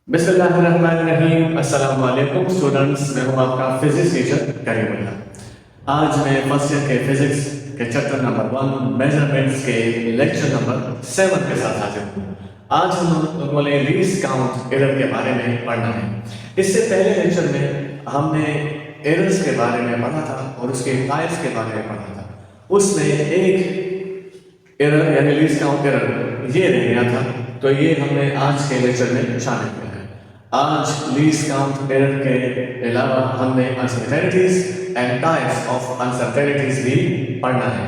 बिस्मिल्लाहिर्रहमानिर्रहीम। अस्सलाम वालेकुम स्टूडेंट्स, मैं हूं आपका फिजिक्स टीचर करीमुल्लाह। आज मैं फर्स्ट ईयर के फिजिक्स के चैप्टर नंबर 1 मेजरमेंट्स के लेक्चर नंबर 7 के साथ हाजिर हूं। आज हम लोगों ने लीस्ट काउंट एरर के बारे में पढ़ना है। इससे पहले लेक्चर में हमने एरर्स के बारे में पढ़ा था और उसके टाइप्स के बारे में पढ़ा था। उसमें एक एरर यानी लीस्ट काउंट एरर ये रह गया था, तो ये हमने आज के लेक्चर में शामिल किया है। आज लीस्ट काउंट एरर के अलावा हमने uncertainties and types of uncertainties भी पढ़ना है।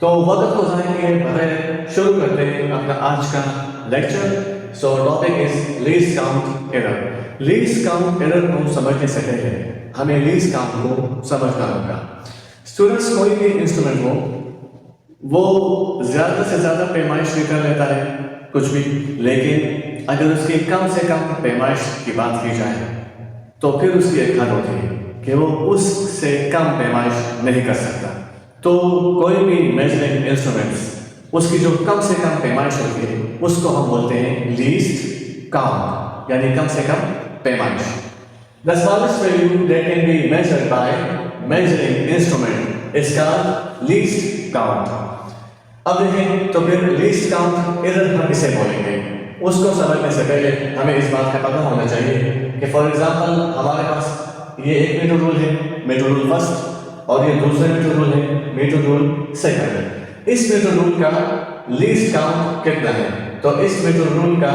तो वक्त को ज़ाया किए बगैर शुरू करते हैं अपना आज का lecture. So topic is least count error. Least count error को समझने से पहले हमें लीस्ट काउंट को समझना होगा। स्टूडेंट्स, कोई भी इंस्ट्रूमेंट हो वो ज़्यादा से ज़्यादा पैमाइश भी कर लेता है कुछ भी, लेकिन अगर उसकी कम से कम पैमाइश की बात की जाए तो फिर उसकी एक हद होती है कि वो उससे कम पैमाइश नहीं कर सकता। तो कोई भी मेजरिंग इंस्ट्रूमेंट्स उसकी जो कम से कम पैमाइश होती है उसको हम बोलते हैं लीस्ट काउंट, यानी कम से कम पैमाइश। The smallest value that can be measured by measuring instrument is called least count. अब देखें तो फिर लीस्ट काउंट एरर हम किसे बोलेंगे, उसको समझने से पहले हमें इस बात का पता होना चाहिए कि फॉर एग्जांपल हमारे पास ये एक मीटर रूल है, मीटर रूल फर्स्ट, और ये दूसरा मीटर रूल है, मीटर रूल सेकंड। इस मीटर रूल का लीस्ट काउंट कितना है? तो इस मीटर रूल का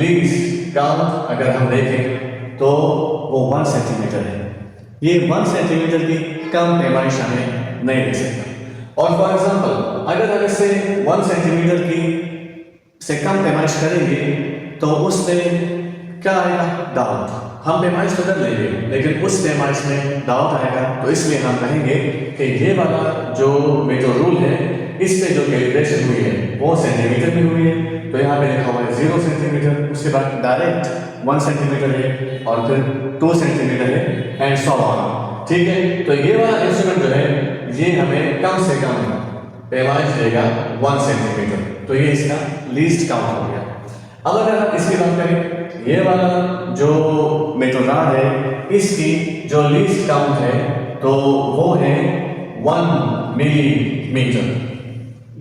लीस्ट काउंट अगर हम देखें तो वो 1 सेंटीमीटर है। ये 1 सेंटीमीटर की कम पैमाइश हमें नहीं दे सकता। और फॉर एग्जांपल अगर हम इससे 1 सेंटीमीटर की से कम पैमाइश करेंगे तो उसमें क्या आएगा? डाउट। हम पैमाइश तो कर लेंगे लेकिन उस पैमाइश में डाउट आएगा, तो इसलिए हम कहेंगे कि ये वाला जो मीटर रूल है इस पे जो कैलिब्रेशन हुई है वो सेंटीमीटर में हुई है, तो यहाँ पे लिखा हुआ है 0 सेंटीमीटर, उसके बाद डायरेक्ट 1 सेंटीमीटर है और फिर 2 सेंटीमीटर है एंड सो ऑन। ठीक है, तो ये वाला इंस्ट्रूमेंट जो है ये हमें कम से कम पैमाइश देगा 1 सेंटीमीटर, तो ये इसका लीस्ट काउंट हो गया। अब अगर हम इसकी बात करें, ये वाला जो मीटर रॉड है इसकी जो लीस्ट काउंट है तो वो है 1 मिलीमीटर।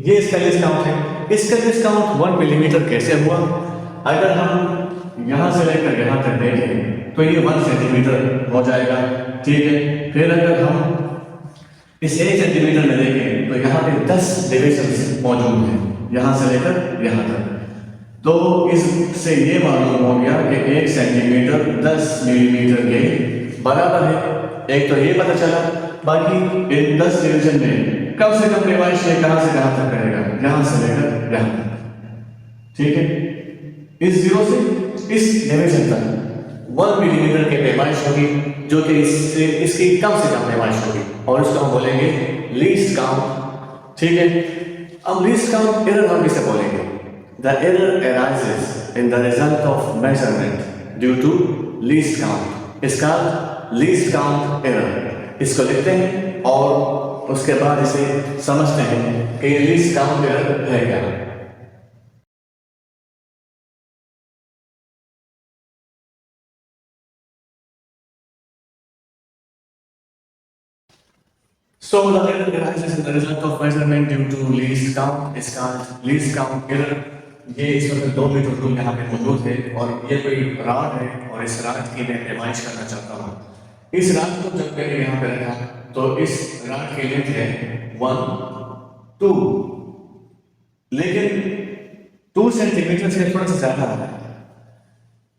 ये इसका लीस्ट काउंट है। इसका लीस्ट काउंट 1 मिलीमीटर कैसे हुआ? अगर हम यहाँ से लेकर यहाँ तक देखें तो ये 1 सेंटीमीटर हो जाएगा। ठीक है, फिर अगर हम इस 1 सेंटीमीटर में देखें तो यहाँ पे 10 डिविजन्स मौजूद हैं, यहाँ से लेकर यहाँ तक। तो इससे ये मालूम हो गया कि 1 सेंटीमीटर 10 मिलीमीटर के बराबर है। एक तो ये पता चला, बाकी इन 10 डिवीजन में कम से कम पैमाइश कहाँ से कहाँ तक रहेगा? यहाँ से लेकर यहाँ तक। ठीक है, इस 0 से इस डिवीजन तक 1 मिलीमीटर के पैमाइश होगी, जो कि इससे इसकी कम से कम पैमाइश होगी, और इसको हम बोलेंगे लीस्ट काउंट। ठीक है, अब लीस्ट काउंट एरर हम किसे बोलेंगे? The error arises in the result of measurement due to least count is called least count error। इसको लिखते हैं और उसके बाद इसे समझते हैं कि ये लीस्ट काउंट एरर है क्या। So the error arises in the result of measurement due to least count is called least count error। ये इस वक्त 2 मीटर रूल यहाँ पे मौजूद है और ये कोई रॉड है और इस रॉड की मैं पैमाइश करना चाहता हूँ। इस रॉड को जब मैंने यहाँ पे रखा तो इस रॉड की लेंथ है 1, 2, लेकिन 2 सेंटीमीटर से थोड़ा सा ज्यादा आ रहा है।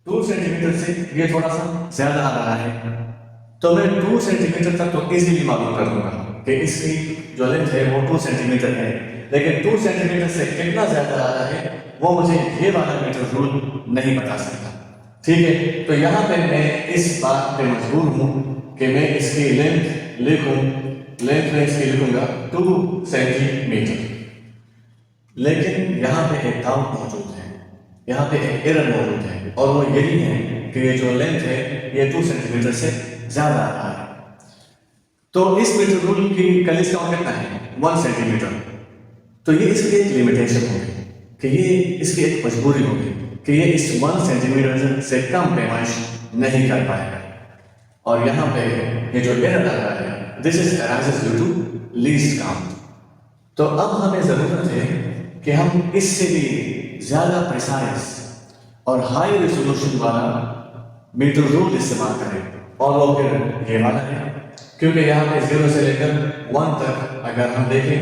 2 सेंटीमीटर से ये थोड़ा सा ज्यादा आ रहा है, तो मैं 2 सेंटीमीटर तक तो इजीली मालूम कर दूंगा कि इसकी जो लेंथ है वो 2 सेंटीमीटर है, लेकिन 2 सेंटीमीटर से कितना ज्यादा आ रहा है वो मुझे ये वाला मीटर रूल नहीं बता सकता। ठीक है, तो यहाँ पे मैं इस बात पे मजबूर हूँ कि मैं इसकी लेंथ लिखूँ, लेंथ में इसकी लिखूंगा 2 सेंटीमीटर, लेकिन यहाँ पे एक डाउट मौजूद है, यहाँ पे एक एरर मौजूद है, और वो यही है कि ये जो लेंथ है ये 2 सेंटीमीटर से ज्यादा आ रहा है। तो इस मीटर रूल की लीस्ट काउंट कितना है? 1 सेंटीमीटर। तो ये इसकी एक लिमिटेशन होगी कि ये इसकी एक मजबूरी होगी कि ये इस 1 सेंटीमीटर से कम पैमाइश नहीं कर पाएगा। और यहाँ पे ये जो एरर आ रहा है, this is arises due to least count. तो अब हमें ज़रूरत है कि हम इससे भी ज़्यादा प्रिसाइज और हाई रेजोल्यूशन वाला मीटर रूल इस्तेमाल करें, और वो फिर ये वाला है, क्योंकि यहाँ पे 0 से लेकर 1 तक अगर हम देखें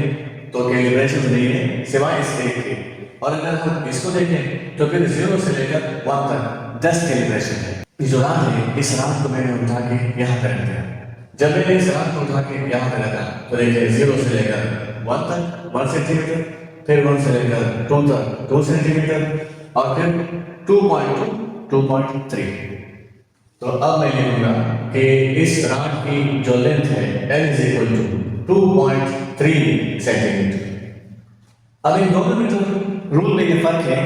तो कैलिब्रेशन नहीं है सिवाय इस एक के, और अगर हम इसको देखें तो फिर 0 से लेकर 1 तक 10 कैलिब्रेशन है। जो रात है, इस रात को मैंने उठा के यहाँ पे रख दिया। जब मैंने इस रात को उठा के यहाँ पे रखा तो देखिए 0 से लेकर 1 तक 1 सेंटीमीटर, फिर 1 से लेकर 2 तक 2 सेंटीमीटर, और फिर 2.2 2.3। तो अब मैं लिखूंगा कि इस राड की जो लेंथ है L = 2.3 सेंटीमीटर। अब इन दोनों मीटर रूल में ये फर्क है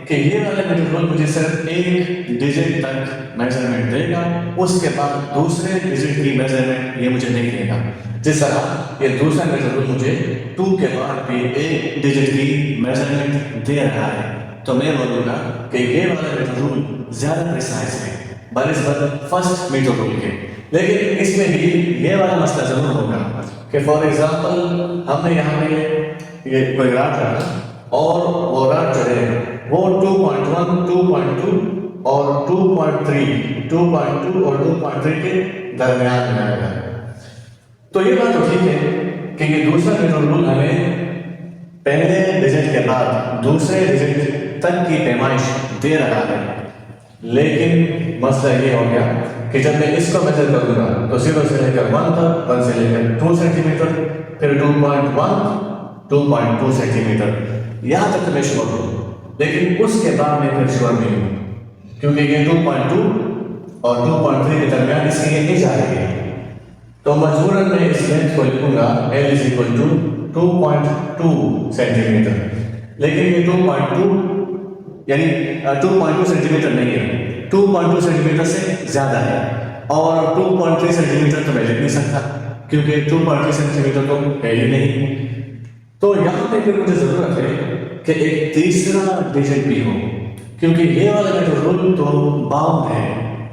कि ये वाला मीटर रूल मुझे सिर्फ एक डिजिट तक मेजरमेंट देगा, उसके बाद दूसरे डिजिट की मेजरमेंट ये मुझे नहीं देगा। जिस तरह ये दूसरा मीटर रूल मुझे 2 के बाद भी एक डिजिट की मेजरमेंट दे रहा है, तो मैं बोलूँगा कि ये वाला मीटर रूल ज़्यादा प्रिसाइज है बनिस्बत फर्स्ट मीटर रूल के। लेकिन इसमें भी ये वाला मसला ज़रूर होगा कि फॉर एग्जांपल हमने यहाँ पे ये कोई राड रखा और वो राड जो है वो 2.1 2.2 और 2.2 और 2.3 के दरमियान में आएगा। तो ये बात तो ठीक है कि ये दूसरा मीटर रूल हमें पहले डिजिट के बाद दूसरे डिजिट तक की पैमाइश दे रहा है, लेकिन मसला ये हो गया कि जब मैं इसको मेजर करूंगा तो 0 से लेकर 1 तक, 1 से लेकर 2 सेंटीमीटर, फिर 2.1 2.2 सेंटीमीटर, यहाँ तक तो मैं श्योर हूँ। लेकिन उसके बाद मैं फिर श्योर नहीं हूँ, क्योंकि ये 2.2 और 2.3 के दरमियान इसकी ये एज आ रही है। तो मजबूरन मैं इस लेंथ को लिखूंगा L = 2.2 सेंटीमीटर, लेकिन ये 2.2 यानी 2.2 सेंटीमीटर नहीं है, 2.2 सेंटीमीटर से ज़्यादा है, और 2.3 सेंटीमीटर तो मैं लिख नहीं सकता क्योंकि 2.3 सेंटीमीटर तो है ही नहीं। तो यहाँ पे फिर मुझे ज़रूरत है कि एक तीसरा डिजिट भी हो, क्योंकि ये वाला मीटर रूल तो बाउंड है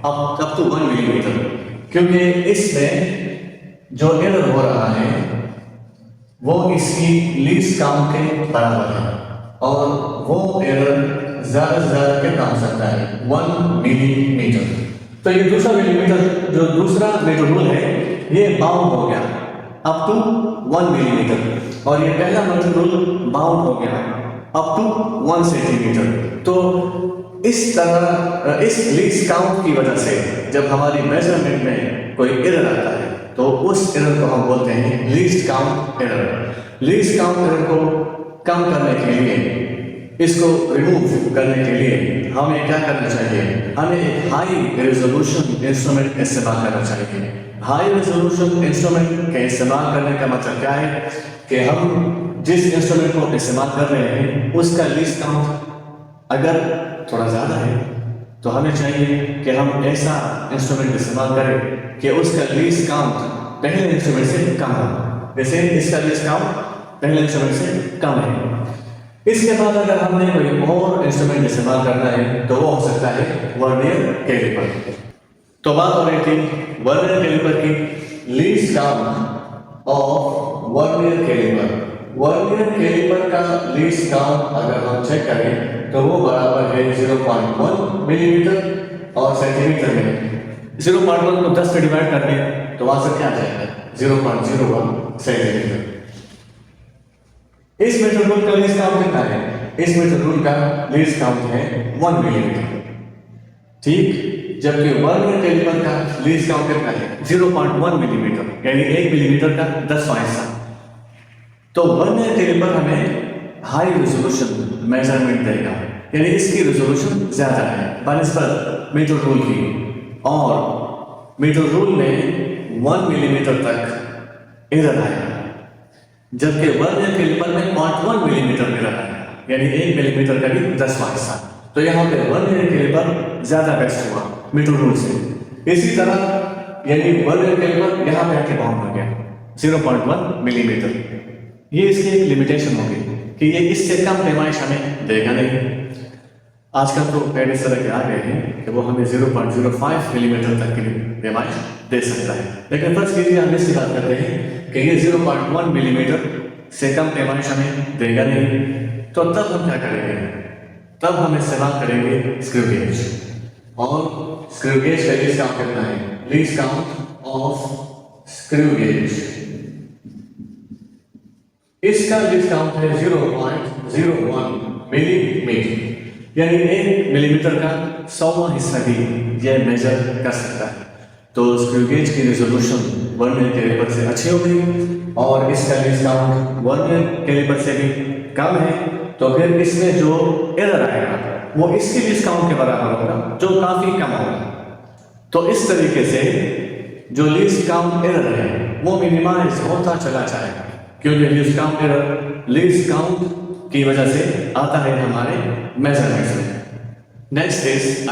अब टू 1 मिलीमीटर, क्योंकि इसमें जो एरर हो रहा है वो इसकी लीस्ट काउंट के बराबर है, और वो एरर ज़्यादा से ज़्यादा कितना हो सकता है 1 मिलीमीटर। तो ये दूसरा मिलीमीटर जो दूसरा मीटर रूल है ये बाउंड हो गया अप टू 1 मिलीमीटर, और ये पहला मीटर रूल बाउंड हो गया अप टू 1 सेंटीमीटर। तो इस तरह इस लीस्ट काउंट की वजह से जब हमारी मेजरमेंट में कोई एरर आता है तो उस एरर को हम बोलते हैं least count error. Least count error को कम करने के लिए, इसको रिमूव करने के लिए हमें क्या करना चाहिए? हमें एक हाई रेजोल्यूशन इंस्ट्रूमेंट इस्तेमाल करना चाहिए। हाई रेजोल्यूशन इंस्ट्रूमेंट के इस्तेमाल करने का मतलब क्या है कि हम जिस इंस्ट्रूमेंट को इस्तेमाल कर रहे हैं उसका लीस्ट काउंट अगर थोड़ा ज़्यादा है तो हमें चाहिए कि हम ऐसा इंस्ट्रूमेंट इस्तेमाल करें कि उसका लीस्ट काउंट पहले इंस्ट्रूमेंट से कम हो। जैसे इसका लीस्ट काउंट पहले इंस्ट्रूमेंट से कम है। इसके बाद अगर हमने कोई और इंस्ट्रूमेंट इस्तेमाल करना है तो वो हो सकता है वर्नियर कैलिपर। तो बात हो रही थी वर्नियर कैलिपर की least count of vernier caliper. Vernier caliper का लीस्ट काउंट अगर हम चेक करें तो वो बराबर है 0.1 मिलीमीटर और सेंटीमीटर में। 0.1 को 10 से डिवाइड कर दें तो वहां से क्या आ जाएगा 0.01 सेंटीमीटर। इस मीटर रूल का लीस्ट काउंट कितना है? इस मीटर रूल का लीस्ट काउंट है 1 मिलीमीटर, ठीक। जबकि वर्नियर कैलिपर का लीस्ट काउंट कितना है 0.1 मिलीमीटर, यानी 1 मिलीमीटर का 10वां हिस्सा। तो वर्नियर कैलिपर हमें हाई रेजोल्यूशन मेजरमेंट देगा, यानी इसकी रेजोल्यूशन ज्यादा है बनिस्बत मीटर रूल की, और मीटर रूल में 1 मिलीमीटर तक एरर आएगा, जबकि वर्नियर कैलिपर में 0.1 मिलीमीटर एरर आएगा, यानी 1 मिलीमीटर का भी 10वां हिस्सा। तो यहाँ पे वर्नियर कैलिपर ज्यादा बेस्ट हुआ मीटर रूल से। इसी तरह यानी वर्नियर कैलिपर यहाँ पे आके बाउंड हो गया 0.1 मिलीमीटर। ये इसकी एक लिमिटेशन होगी कि ये इससे कम पैमाइश हमें देगा नहीं। आजकल तो पैड इस तरह के आ गए हैं कि वो हमें 0.05 मिलीमीटर तक की पैमाइश दे सकता है, लेकिन फर्ज कीजिए हम इसकी बात करते हैं कि ये 0.1 मिलीमीटर से कम पैमाइश हमें देगा नहीं, तो तब हम क्या करेंगे? तब हम इस्तेमाल करेंगे स्क्रू गेज। और स्क्रू गेज का लीस्ट काउंट कितना है? Least count of screw gauge, इसका लीस्ट काउंट है 0.01 मिलीमीटर, यानी 1 मिलीमीटर का 100वां हिस्सा भी यह मेजर कर सकता है। तो स्क्रू गेज की रिजोल्यूशन वर्नियर कैलिपर से अच्छी हो गई और इसका लीस्ट काउंट वर्नियर कैलिपर से भी कम है, तो फिर इसमें जो एरर आएगा वो इसके लीस्ट काउंट के बराबर होगा, जो काफी कम होगा। तो इस तरीके से जो लीस्ट काउंट एरर है वो मिनिमाइज होता चला जाएगा, क्योंकि least count error least count की वजह से आता है हमारे मेजरमेंट्स में। Next is